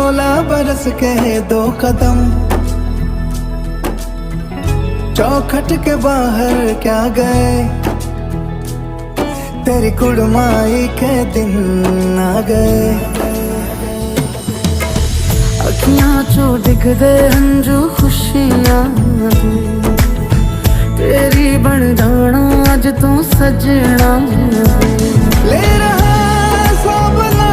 16 बरस के 2 कदम, चौखट के बाहर क्या गए, तेरी कुड़माई के दिन आ गए। अखियां चो दिखदे हंजू खुशियां दे, तेरी बन जाना अज तू सजना। ले रहा साबला